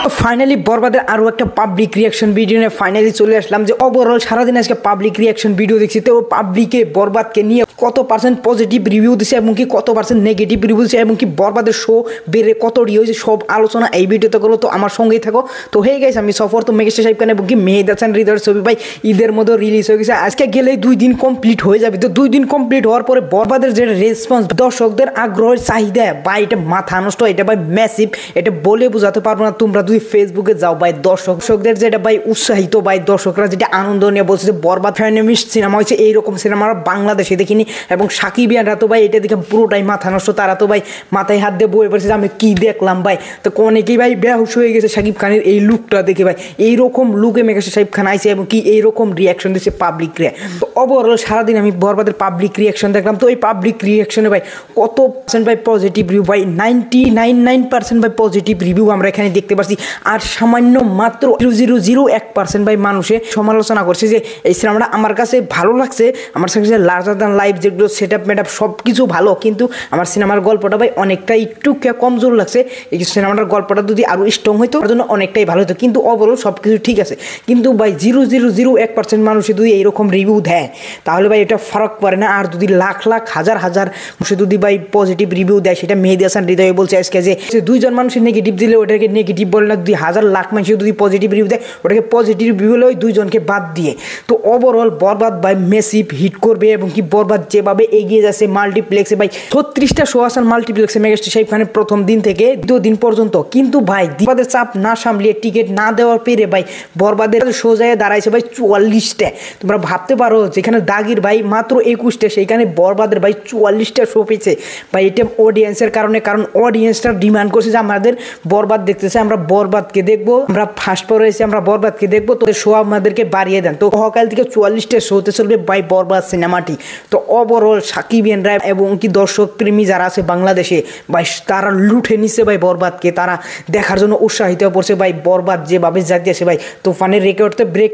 Finally বরবাদের আরো একটা পাবলিক রিয়াকশন ভিডিও নিয়ে ফাইনালি চলে আসলাম। যে ওভারঅল সারাদিন আজকে পাবলিক রিয়াকশন ভিডিও দেখছি, তো পাবলিকে বরবাদকে নিয়ে কত পার্সেন্ট পজিটিভ রিভিউ দিচ্ছে এবং কি কত পার্সেন্ট নেগেটিভ রিভিউ দিচ্ছে এবং কি বরবাদের শো বেড়ে কত রিভিউ হয়েছে সব আলোচনা এই ভিডিওতে করো। তো আমার সঙ্গেই থাকো। তো হে গাইস, আমি সফর তো মেগাস্টার সাহেব খান এবং কি মেহেদী হাসান হৃদয়ের ছবি ভাই ঈদের মধ্যে রিলিজ হয়ে গেছে। আজকে গেলেই 2 দিন কমপ্লিট হয়ে যাবে। তো 2 দিন কমপ্লিট হওয়ার পরে বরবাদের যে রেসপন্স, দর্শকদের আগ্রহের চাহিদা ভাই, এটা মাথা নষ্ট, এটা ভাই ম্যাসিভ, এটা বলে বোঝাতে পারবো না। তোমরা যদি ফেসবুকে যাও ভাই, দর্শকদের যেটা ভাই উৎসাহিত, ভাই দর্শকরা যেটা আনন্দ নিয়ে বলছে যে বরবাদ ফ্যানিমিস্ট সিনেমা হয়েছে, এইরকম সিনেমা আমরা বাংলাদেশে দেখিনি। এবং সাকিবিয়ানরা তো ভাই এটা দেখে পুরোটাই মাথা নষ্ট, তারা তো ভাই মাথায় হাত দিয়ে বয়ে পড়েছে যে আমি কি দেখলাম ভাই। তো অনেকেই ভাই বেহুশ হয়ে গেছে সাকিব খানের এই লুকটা দেখে ভাই। এইরকম লুকে মেগাস্টার সাকিব খান আইছে এবং কি এইরকম রিয়াকশন দিচ্ছে পাবলিকরে। তো ওভারঅল সারাদিন আমি বরবাদের পাবলিক রিয়াকশন দেখলাম। তো এই পাবলিক রিয়াকশনে ভাই কত পার্সেন্ট ভাই পজিটিভ রিভিউ, ভাই 99% ভাই পজিটিভ রিভিউ আমরা এখানে দেখতে পাচ্ছি। আর সামান্য মাত্র 0.01% ভাই মানুষে সমালোচনা করছে যে এই সিনেমাটা আমার কাছে ভালো লাগছে, আমার কাছে লার্জার দ্যান লাইফ যেগুলো সেট আপ মেট আপ সব কিছু ভালো, কিন্তু আমার সিনেমার গল্পটা ভাই অনেকটা একটু কমজোর লাগছে। এই সিনেমাটার গল্পটা যদি আরও স্ট্রং হইতো তার জন্য অনেকটাই ভালো হতো। কিন্তু ওভারঅল সব কিছু ঠিক আছে। কিন্তু ভাই 0.01% মানুষে যদি এইরকম রিভিউ দেয় তাহলে ভাই এটা ফারাক পড়ে না। আর যদি লাখ লাখ হাজার হাজার মানুষে যদি ভাই পজিটিভ রিভিউ দেয়, সেটা মেহেদী হাসান হৃদয় বলছে আজকে যে 2জন মানুষের নেগেটিভ দিলে ওটাকে নেগেটিভ বলে না, 2000 লাখ মানুষ যদি পজিটিভ রিভিউ দেয় ওটাকে পজিটিভ রিভিউ হলে ওই 2জনকে বাদ দিয়ে। তো ওভারঅল বরবাদ ভাই মেসিভ হিট করবে এবং কি বরবাদ যেভাবে এগিয়ে যাচ্ছে মাল্টিপ্লেক্সে ভাই 36টা শো আসার মাল্টিপ্লেক্সে মেগাস্টার সাকিব খানের প্রথম দিন থেকে 2 দিন পর্যন্ত। কিন্তু ভাই বরবাদের চাপ না সামলিয়ে টিকিট না দেওয়ার পেরে ভাই বরবাদের শো জায়গায় দাঁড়াইছে ভাই 44টা। তোমরা ভাবতে পারো যেখানে দাগির ভাই মাত্র 21টা, সেইখানে বরবাদের ভাই 44টা শো পেয়েছে ভাই। এটা অডিয়েন্সের কারণে, কারণ অডিয়েন্সটা ডিমান্ড করছে যে আমাদের বরবাদ দেখতেছে, আমরা বরবাদকে দেখবো, আমরা ফার্স্ট পরে এসে আমরা বরবাদকে দেখবো, তো শো আমাদেরকে বাড়িয়ে দেন। তো সকাল থেকে 44টা শোতে চলবে ভাই বরবাদ সিনেমাটি। তো ওভারঅল সাকিবিয়ানরা এবং কি দর্শক প্রেমী যারা আছে বাংলাদেশে ভাই, তারা লুঠে নিচ্ছে ভাই বরবাদকে, তারা দেখার জন্য উৎসাহিত পড়ছে ভাই। বরবাদ যেভাবে যাচ্ছে ভাই তুফানের রেকর্ডতে ব্রেক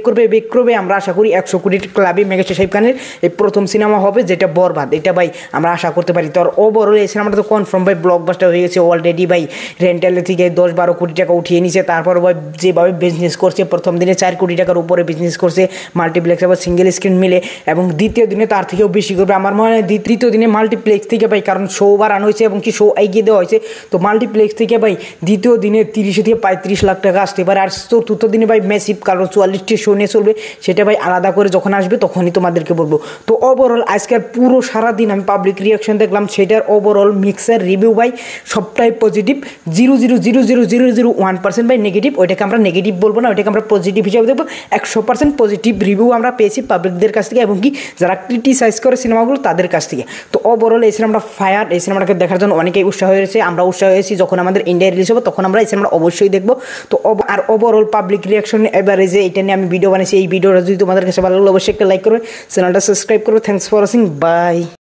করবে। আমরা আশা করি 100 কোটি ক্লাবে মেগাস্টার সাকিব খানের এই প্রথম সিনেমা হবে যেটা বরবাদ, এটা ভাই আমরা আশা করতে পারি। তো ওভারঅল এই সিনেমাটা তো কনফার্ম ভাই ব্লকবাস্টার হয়ে গেছে অলরেডি ভাই। রেন্টালে থেকে 10-12 কোটি টাকা উঠিয়ে নিছে। তারপর ভাই যেভাবে বিজনেস করছে, প্রথম দিনে 4 কোটি টাকার উপরে বিজনেস করছে মাল্টিপ্লেক্স আবার সিঙ্গেল স্ক্রিন মিলে, এবং দ্বিতীয় দিনে তার থেকেও বেশি করবে আমার মনে হয়। তৃতীয় দিনে মাল্টিপ্লেক্স থেকে ভাই, কারণ শো বাড়ানো হয়েছে এবং কি শো এগিয়ে দেওয়া হয়েছে, তো মাল্টিপ্লেক্স থেকে ভাই দ্বিতীয় দিনে 30 থেকে 35 লাখ টাকা আসতে পারে। আর চতুর্থ দিনে ভাই ম্যাসিভ, কারণ 44টি শো নিয়ে চলবে, সেটা ভাই আলাদা করে যখন আসবে তখনই তোমাদেরকে বলবো। তো ওভারঅল আজকের পুরো সারাদিন আমি পাবলিক রিয়াকশন দেখলাম, সেটার ওভারঅল মিক্সার রিভিউ ভাই সবটাই পজিটিভ। 0.00001% ভাই নেগেটিভ, ওইটাকে আমরা নেগেটিভ বলবো না, ওইটাকে আমরা পজিটিভ হিসাবে দেখবো। 100% পজিটিভ রিভিউ আমরা পেয়েছি পাবলিকদের কাছ থেকে এবং কি যারা ক্রিটিসাইজ করে সিনেমাগুলো তাদের কাছ থেকে। তো ওভারঅল এই সিনেমাটা ফায়ার, এই সিনেমাটাকে দেখার জন্য অনেকেই উৎসাহ হয়েছে, আমরা উৎসাহ হয়েছি। যখন আমাদের ইন্ডিয়া রিলিজ হবে তখন আমরা এই সিনেমাটা অবশ্যই দেখবো। তো আর ওভারঅল পাবলিক রিয়াকশন এবারে যে এটা নিয়ে আমি ভিডিও বানিয়েছি, এই ভিডিওটা যদি তোমাদের কাছে ভালো লাগলো অবশ্যই একটা লাইক করবে, চ্যানেলটা সাবস্ক্রাইব করবে। Thanks for watching, by.